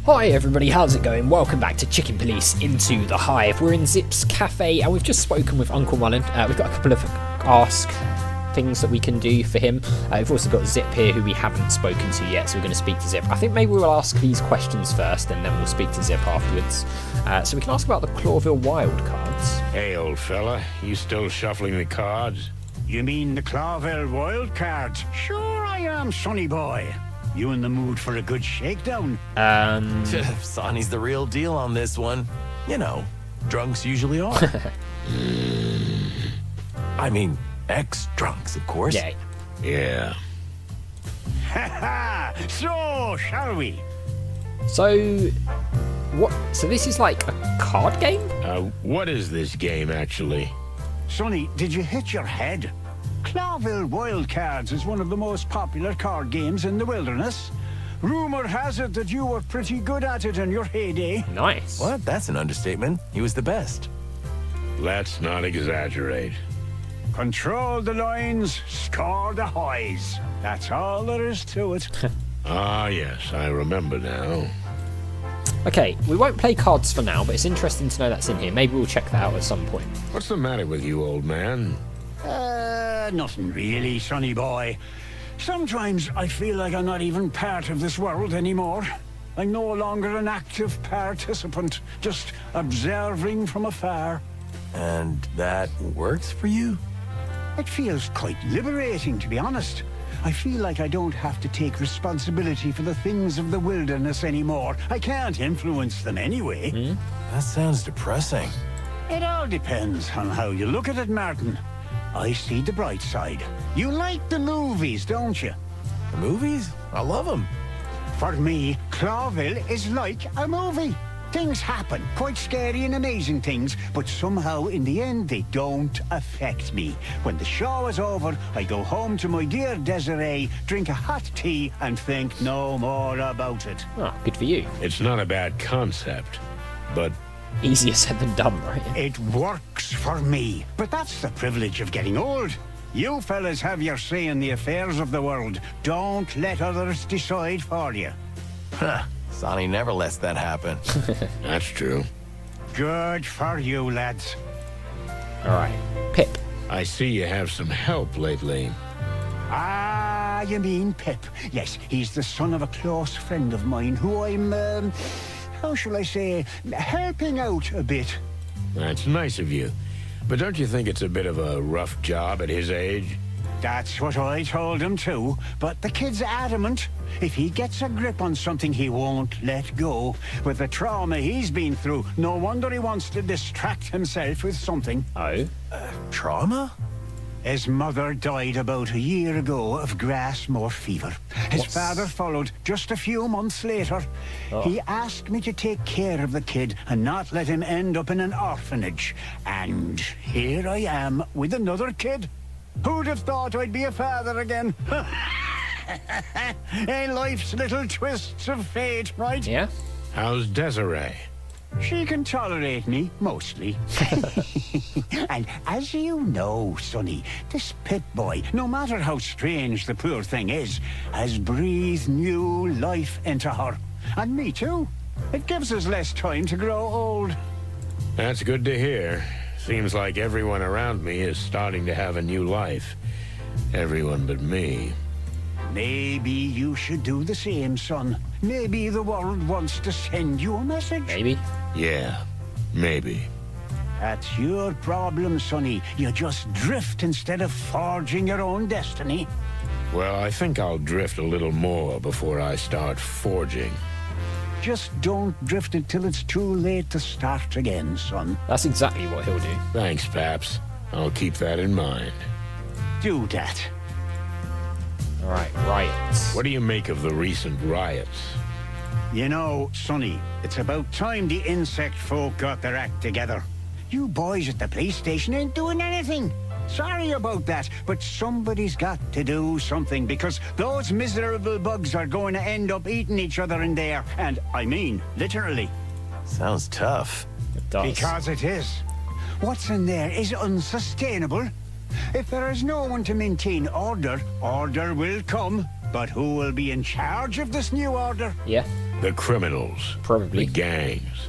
Hi everybody, how's it going? Welcome back to Chicken Police Into the Hive. We're in Zipp's cafe and we've just spoken with Uncle Mullen. We've got a couple of ask things that we can do for him. We've also got Zipp here who we haven't spoken to yet, so we're going to speak to Zipp. I think maybe we'll ask these questions first and then we'll speak to Zipp afterwards. So we can ask about the Clawville Wild cards. Hey, old fella, you still shuffling the cards? You mean the Clawville Wild cards? Sure I am, sonny boy. You in the mood for a good shakedown? Sonny's the real deal on this one. You know, drunks usually are. I mean, ex-drunks, of course. Yeah. Yeah. Ha ha! So, shall we? So, what? So this is like a card game? What is this game, actually? Sonny, did you hit your head? Clawville Wild Cards is one of the most popular card games in the wilderness. Rumor has it that you were pretty good at it in your heyday. Nice. What? That's an understatement. He was the best. Let's not exaggerate. Control the lines, score the highs. That's all there is to it. Ah, yes, I remember now. Okay, we won't play cards for now, but it's interesting to know that's in here. Maybe we'll check that out at some point. What's the matter with you, old man? Nothing really, sonny boy. Sometimes I feel like I'm not even part of this world anymore. I'm no longer an active participant, just observing from afar. And that works for you? It feels quite liberating, to be honest. I feel like I don't have to take responsibility for the things of the wilderness anymore. I can't influence them anyway. That sounds depressing. It all depends on how you look at it, Martin. I see the bright side. You like the movies, don't you? The movies? I love them. For me, Clawville is like a movie. Things happen, quite scary and amazing things, but somehow in the end they don't affect me. When the show is over, I go home to my dear Desiree, drink a hot tea and think no more about it. Oh, good for you. It's not a bad concept, but Easier said than done, right? It works for me, but that's the privilege of getting old. You fellas have your say in the affairs of the world. Don't let others decide for you. Huh. Sonny never lets that happen. that's true. Good for you, lads. Alright. Pip. I see you have some help lately. Ah, you mean Pip. Yes, he's the son of a close friend of mine who I'm, how shall I say, helping out a bit. That's nice of you. But don't you think it's a bit of a rough job at his age? That's what I told him too, but the kid's adamant. If he gets a grip on something, he won't let go. With the trauma he's been through, no wonder he wants to distract himself with something. Oh. Trauma? His mother died about a year ago of grass moor fever. His father followed just a few months later. Oh. He asked me to take care of the kid and not let him end up in an orphanage. And here I am with another kid. Who'd have thought I'd be a father again? Hey, life's little twists of fate, right? Yeah? How's Desiree? She can tolerate me, mostly. And as you know, Sonny, this Pip boy, no matter how strange the poor thing is, has breathed new life into her. And me too. It gives us less time to grow old. That's good to hear. Seems like everyone around me is starting to have a new life. Everyone but me. Maybe you should do the same, son. Maybe the world wants to send you a message. Maybe. Yeah, maybe. That's your problem, Sonny. You just drift instead of forging your own destiny. Well, I think I'll drift a little more before I start forging. Just don't drift until it's too late to start again, son. That's exactly what he'll do. Thanks, Paps. I'll keep that in mind. Do that. Alright, riots. What do you make of the recent riots? You know, Sonny, it's about time the insect folk got their act together. You boys at the police station ain't doing anything. Sorry about that, but somebody's got to do something because those miserable bugs are going to end up eating each other in there. And I mean, literally. Sounds tough. It does. Because it is. What's in there is unsustainable. If there is no one to maintain order, order will come. But who will be in charge of this new order? Yeah. The criminals. Probably. The gangs.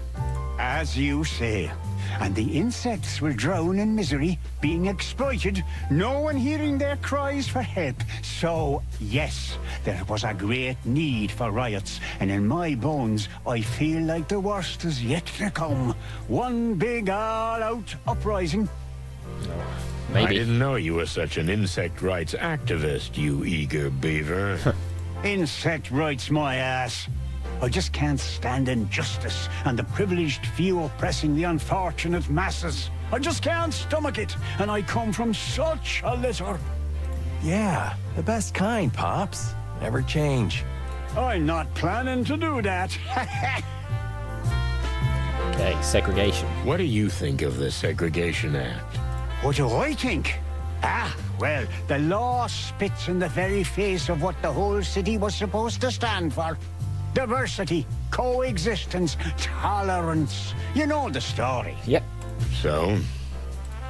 As you say. And the insects will drown in misery, being exploited, no one hearing their cries for help. So, yes, there was a great need for riots, and in my bones, I feel like the worst is yet to come. One big all-out uprising. I Maybe. didn't know you were such an insect rights activist, you eager beaver. Insect rights my ass. I just can't stand injustice and the privileged few oppressing the unfortunate masses. I just can't stomach it, and I come from such a litter. Yeah, the best kind, Pops. Never change. I'm not planning to do that. Okay, segregation. What do you think of the Segregation Act? What do I think? Well, the law spits in the very face of what the whole city was supposed to stand for. Diversity, coexistence, tolerance. You know the story. Yep. So?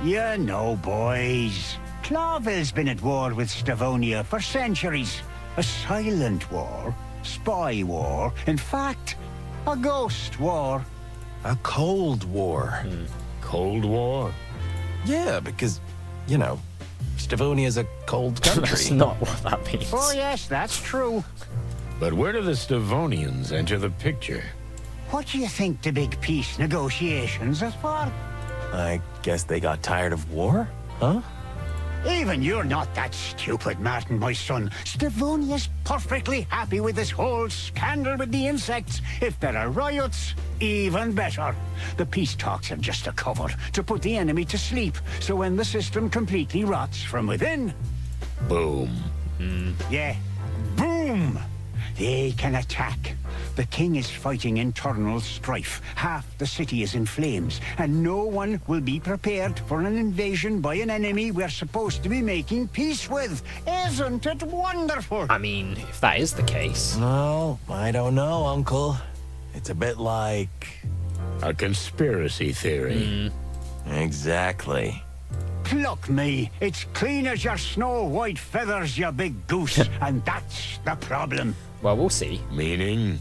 You know, boys. Clawville's been at war with Stavonia for centuries. A silent war, spy war, in fact, a ghost war. A Cold War. Cold War? Yeah, because, you know, Stavonia's a cold That's country. not what that means. Oh, yes, that's true. But where do the Stavonians enter the picture? What do you think the big peace negotiations are for? I guess they got tired of war? Huh? Even you're not that stupid, Martin, my son. Stavonia's perfectly happy with this whole scandal with the insects. If there are riots, even better. The peace talks are just a cover to put the enemy to sleep, so when the system completely rots from within... Boom. Yeah, boom! They can attack. The king is fighting internal strife. Half the city is in flames, and no one will be prepared for an invasion by an enemy we're supposed to be making peace with. Isn't it wonderful? I mean, if that is the case. No, I don't know, Uncle. It's a bit like... A conspiracy theory. Exactly. Pluck me. It's clean as your snow-white feathers, you big goose. And that's the problem. Well, we'll see. Meaning?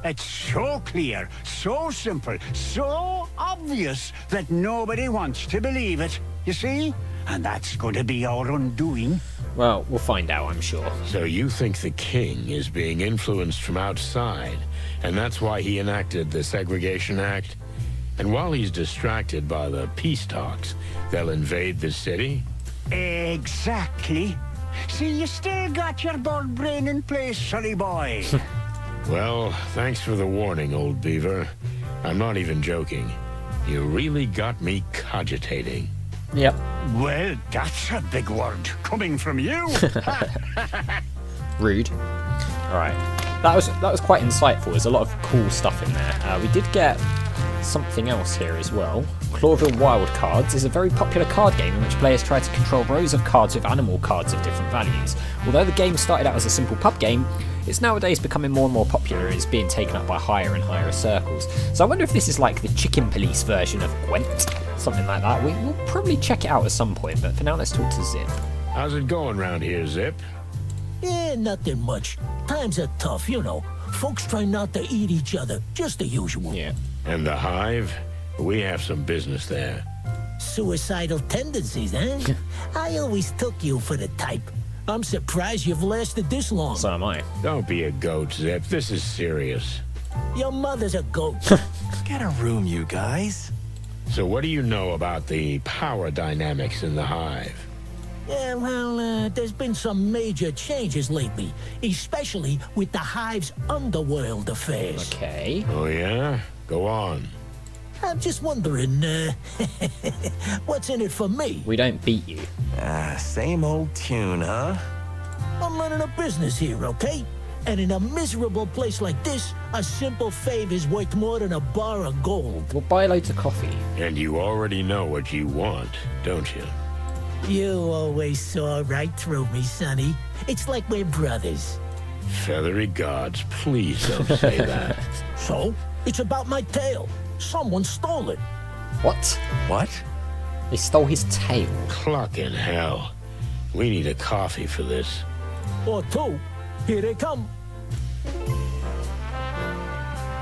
It's so clear, so simple, so obvious that nobody wants to believe it. You see? And that's going to be our undoing. Well, we'll find out, I'm sure. So you think the king is being influenced from outside, and that's why he enacted the Segregation Act? And while he's distracted by the peace talks, they'll invade the city? Exactly. See, you still got your bird brain in place, sonny boy. Well, thanks for the warning, old beaver. I'm not even joking. You really got me cogitating. Yep. Well, that's a big word coming from you. Rude. All right. That was quite insightful. There's a lot of cool stuff in there. We did get something else here as well. Clawville Wild Cards is a very popular card game in which players try to control rows of cards with animal cards of different values. Although the game started out as a simple pub game, it's nowadays becoming more and more popular and is being taken up by higher and higher circles. So I wonder if this is like the Chicken Police version of Gwent, something like that. We'll probably check it out at some point, but for now let's talk to Zipp. How's it going round here, Zipp? Yeah, nothing much. Times are tough, you know. Folks try not to eat each other, just the usual. Yeah. And the Hive? We have some business there. Suicidal tendencies, eh? I always took you for the type. I'm surprised you've lasted this long. So am I. Don't be a goat, Zipp. This is serious. Your mother's a goat. Get a room, you guys. So what do you know about the power dynamics in the Hive? Yeah, well, there's been some major changes lately, especially with the Hive's underworld affairs. Okay. Oh, yeah? Go on. I'm just wondering, what's in it for me? We don't beat you. Same old tune, huh? I'm running a business here, okay? And in a miserable place like this, a simple favor's worth more than a bar of gold. We'll buy loads of coffee. And you already know what you want, don't you? You always saw right through me, Sonny. It's like we're brothers. Feathery gods, please don't say that. So, it's about my tail. Someone stole it. What? What? They stole his tail. Clucking hell. We need a coffee for this. Or two. Here they come.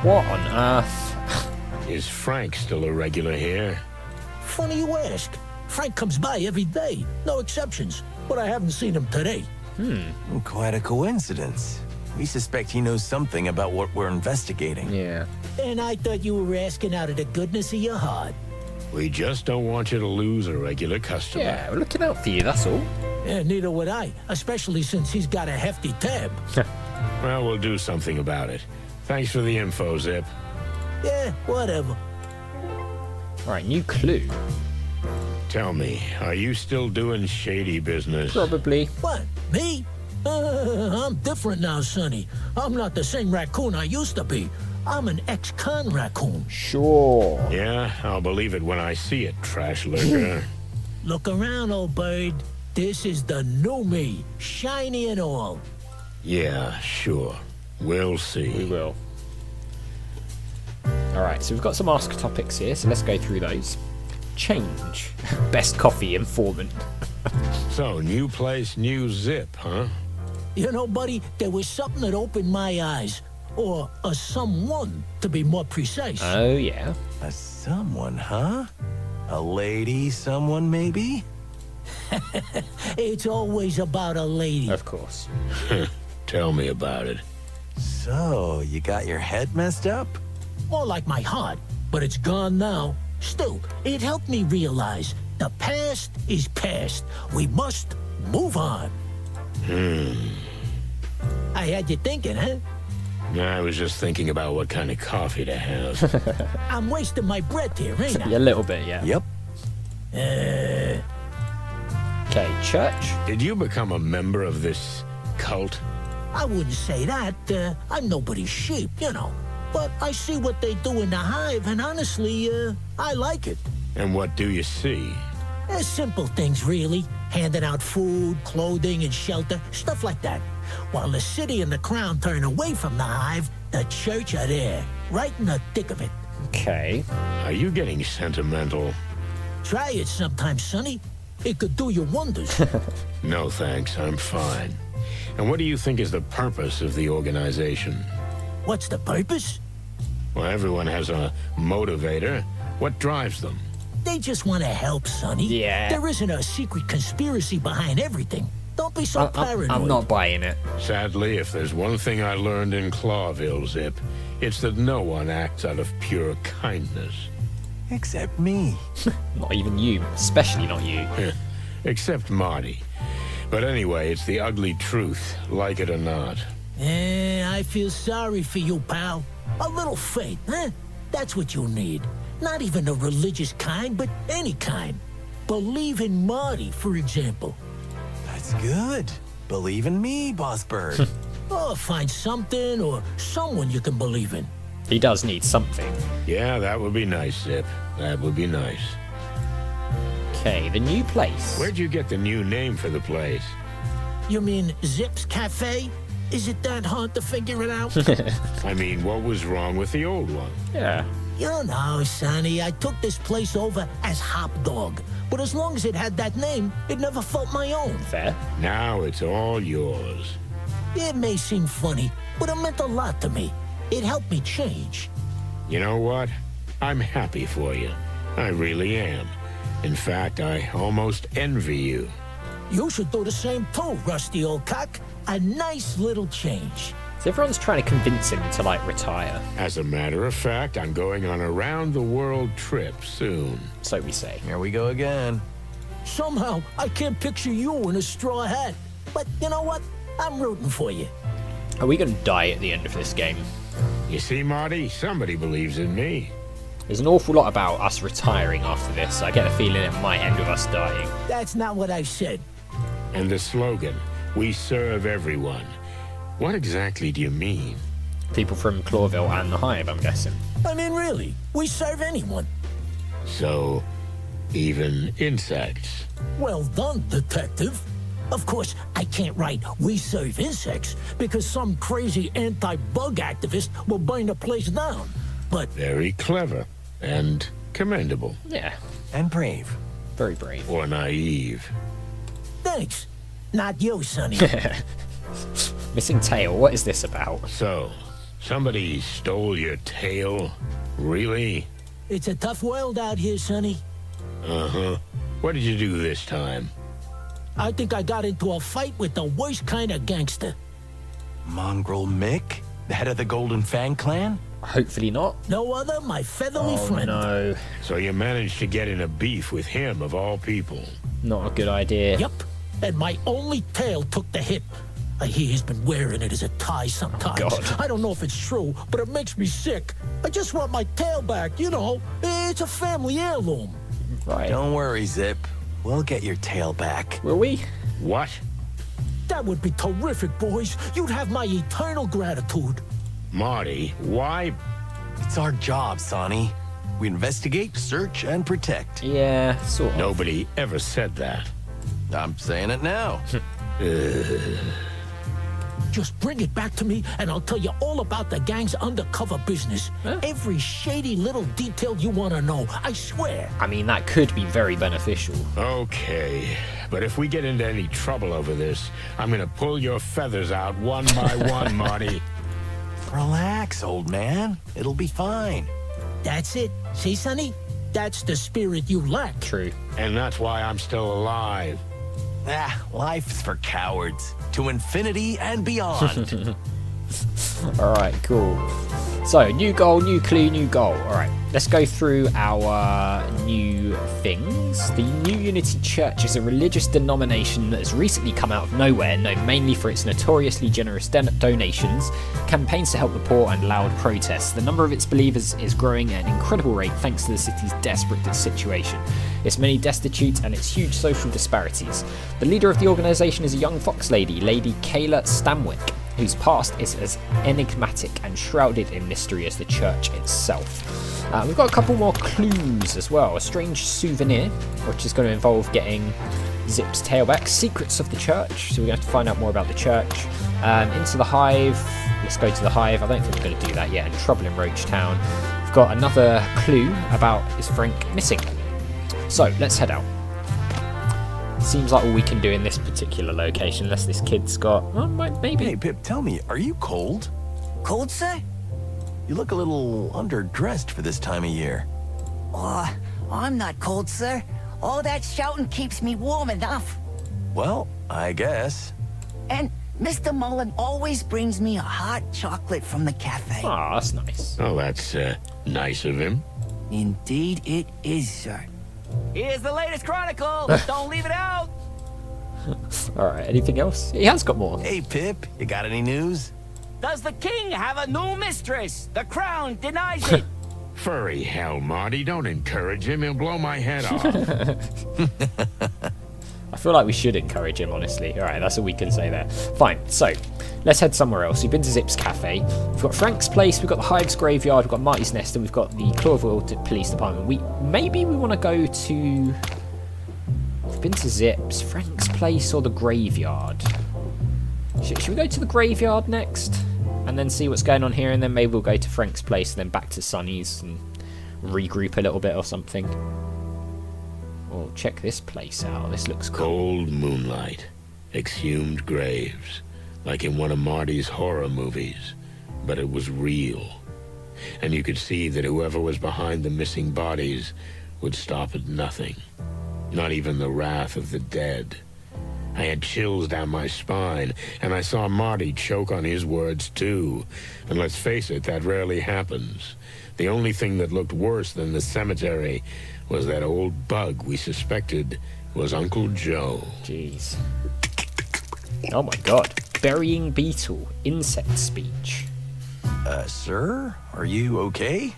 What on earth? Is Frank still a regular here? Funny you ask. Frank comes by every day, no exceptions. But I haven't seen him today. Quite a coincidence. We suspect he knows something about what we're investigating. Yeah. And I thought you were asking out of the goodness of your heart. We just don't want you to lose a regular customer. Yeah, we're looking out for you, that's all. Yeah, neither would I, especially since he's got a hefty tab. Well, we'll do something about it. Thanks for the info, Zipp. Yeah, whatever. All right, new clue. Tell me, are you still doing shady business? Probably. What, me? I'm different now, Sonny. I'm not the same raccoon I used to be. I'm an ex-con raccoon. Sure. Yeah, I'll believe it when I see it, trash lurker. Look around, old bird. This is the new me, shiny and all. Yeah, sure. We'll see. We will. All right, so we've got some Ask topics here, so let's go through those. Change. Best coffee informant. So, new place, new Zipp, huh? You know, buddy, there was something that opened my eyes. Or a someone, to be more precise. Oh, yeah. A someone, huh? A lady, someone, maybe? It's always about a lady. Of course. Tell me about it. So, you got your head messed up? More like my heart, but it's gone now. Still, it helped me realize the past is past. We must move on. I had you thinking, huh? I was just thinking about what kind of coffee to have. I'm wasting my breath here, ain't I? Yeah, a little bit, yeah. Yep. Okay, church. Did you become a member of this cult? I wouldn't say that. I'm nobody's sheep, you know. But I see what they do in the Hive, and honestly, I like it. And what do you see? Simple things, really. Handing out food, clothing, and shelter, stuff like that. While the city and the crown turn away from the Hive, the church are there, right in the thick of it. Okay. Are you getting sentimental? Try it sometime, Sonny. It could do you wonders. No, thanks. I'm fine. And what do you think is the purpose of the organization? What's the purpose? Well, everyone has a motivator. What drives them? They just want to help, Sonny. Yeah. There isn't a secret conspiracy behind everything. Don't be so paranoid. I'm not buying it. Sadly, if there's one thing I learned in Clawville, Zipp, it's that no one acts out of pure kindness. Except me. Not even you. Especially not you. Except Marty. But anyway, it's the ugly truth, like it or not. I feel sorry for you, pal. A little faith, huh? That's what you need. Not even a religious kind, but any kind. Believe in Marty, for example. That's good. Believe in me, Boss Bird. Or find something or someone you can believe in. He does need something. Yeah, that would be nice, Zipp. That would be nice. Okay, the new place. Where'd you get the new name for the place? You mean Zipp's Cafe? Is it that hard to figure it out? I mean, what was wrong with the old one? Yeah. You know, Sonny, I took this place over as Hop Dog. But as long as it had that name, it never felt my own. Fair. Now it's all yours. It may seem funny, but it meant a lot to me. It helped me change. You know what? I'm happy for you. I really am. In fact, I almost envy you. You should do the same too, rusty old cock. A nice little change. So everyone's trying to convince him to, like, retire. As a matter of fact, I'm going on a round-the-world trip soon. So we say. Here we go again. Somehow, I can't picture you in a straw hat. But you know what? I'm rooting for you. Are we going to die at the end of this game? You see, Marty? Somebody believes in me. There's an awful lot about us retiring after this. I get a feeling it might end with us dying. That's not what I said. And the slogan, we serve everyone. What exactly do you mean? People from Clawville and the Hive, I'm guessing. I mean, really, we serve anyone. So, even insects? Well done, detective. Of course, I can't write "we serve insects" because some crazy anti-bug activist will burn the place down. But Very clever and commendable. Yeah. And brave. Very brave. Or naive. thanks. Not you, Sonny. Missing tail, what is this about? So, Somebody stole your tail? Really? It's a tough world out here, Sonny. Uh-huh. What did you do this time? I think I got into a fight with the worst kind of gangster. Mongrel Mick? The head of the Golden Fang clan? Hopefully not. No other, my feathery Oh friend. no, So you managed to get in a beef with him, of all people. not a good idea. Yep, and my only tail took the hit. I hear he's been wearing it as a tie sometimes. God. I don't know if it's true, but it makes me sick. I just want my tail back, you know. It's a family heirloom. Right. Don't worry, Zipp. We'll get your tail back. Will we? What? That would be terrific, boys. You'd have my eternal gratitude. Marty, why? It's our job, Sonny. We investigate, search, and protect. Yeah, sort of. Nobody ever said that. I'm saying it now. Just bring it back to me, and I'll tell you all about the gang's undercover business. Huh? Every shady little detail you want to know, I swear. I mean, that could be very beneficial. Okay, but if we get into any trouble over this, I'm gonna pull your feathers out one by one, Marty. Relax, old man. It'll be fine. That's it. See, Sonny? That's the spirit you lack. True. And that's why I'm still alive. Life's for cowards. To infinity and beyond. Alright, cool. So, new goal, new clue, new goal. Alright, let's go through our new things. The New Unity Church is a religious denomination that has recently come out of nowhere, known mainly for its notoriously generous donations, campaigns to help the poor, and loud protests. The number of its believers is growing at an incredible rate thanks to the city's desperate situation, its many destitute, and its huge social disparities. The leader of the organisation is a young fox lady, Lady Kayla Stamwick, whose past is as enigmatic and shrouded in mystery as the church itself. We've got a couple more clues as well. A strange souvenir, which is going to involve getting Zipp's tail back. Secrets of the church, so we're going to have to find out more about the church. Into the Hive. Let's go to the Hive. I don't think we're going to do that yet. And Trouble in Roach Town. We've got another clue about is Frank missing. So let's head out. Seems like all we can do in this particular location, unless this kid's got... Oh, maybe. Hey, Pip, tell me, are you cold? Cold, sir? You look a little underdressed for this time of year. Oh, I'm not cold, sir. All that shouting keeps me warm enough. Well, I guess. And Mr. Mullen always brings me a hot chocolate from the cafe. Ah, that's nice. Oh, that's nice of him. Indeed it is, sir. Here's the latest chronicle. Don't leave it out. Alright, anything else? He has got more. Hey, Pip, you got any news? Does the king have a new mistress? The crown denies it. Furry hell, Marty. Don't encourage him. He'll blow my head off. I feel like we should encourage him, honestly. Alright, that's all we can say there. Fine, so, let's head somewhere else. We've been to Zipp's Cafe. We've got Frank's Place, we've got the Hive's Graveyard, we've got Marty's Nest, and we've got the Clawville Police Department. Maybe we want to go to... We've been to Zipp's, Frank's Place, or the Graveyard? Should we go to the Graveyard next? And then see what's going on here, and then maybe we'll go to Frank's Place, and then back to Sonny's, and regroup a little bit or something. Well, check this place out. This looks cool. Cold moonlight, exhumed graves, like in one of Marty's horror movies, but it was real. And you could see that whoever was behind the missing bodies would stop at nothing, not even the wrath of the dead. I had chills down my spine, and I saw Marty choke on his words too. And let's face it, that rarely happens. The only thing that looked worse than the cemetery was that old bug we suspected was Uncle Joe. Jeez. Oh my god. Burying beetle. Insect speech. Sir? Are you okay?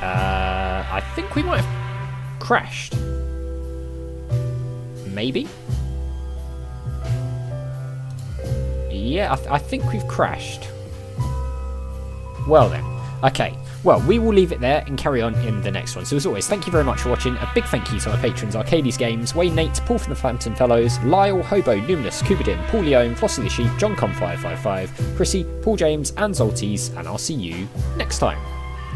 I think we might have crashed. Maybe? Yeah, I think we've crashed. Well then. Okay. Well, we will leave it there and carry on in the next one. So as always, thank you very much for watching. A big thank you to our patrons, Arcades Games, Wayne Nate, Paul from the Phantom Fellows, Lyle, Hobo, Numinous, Kubidin, Paul Leone, Flossie the Sheep, JohnCom555, Chrissy, Paul James, and Zoltes, and I'll see you next time.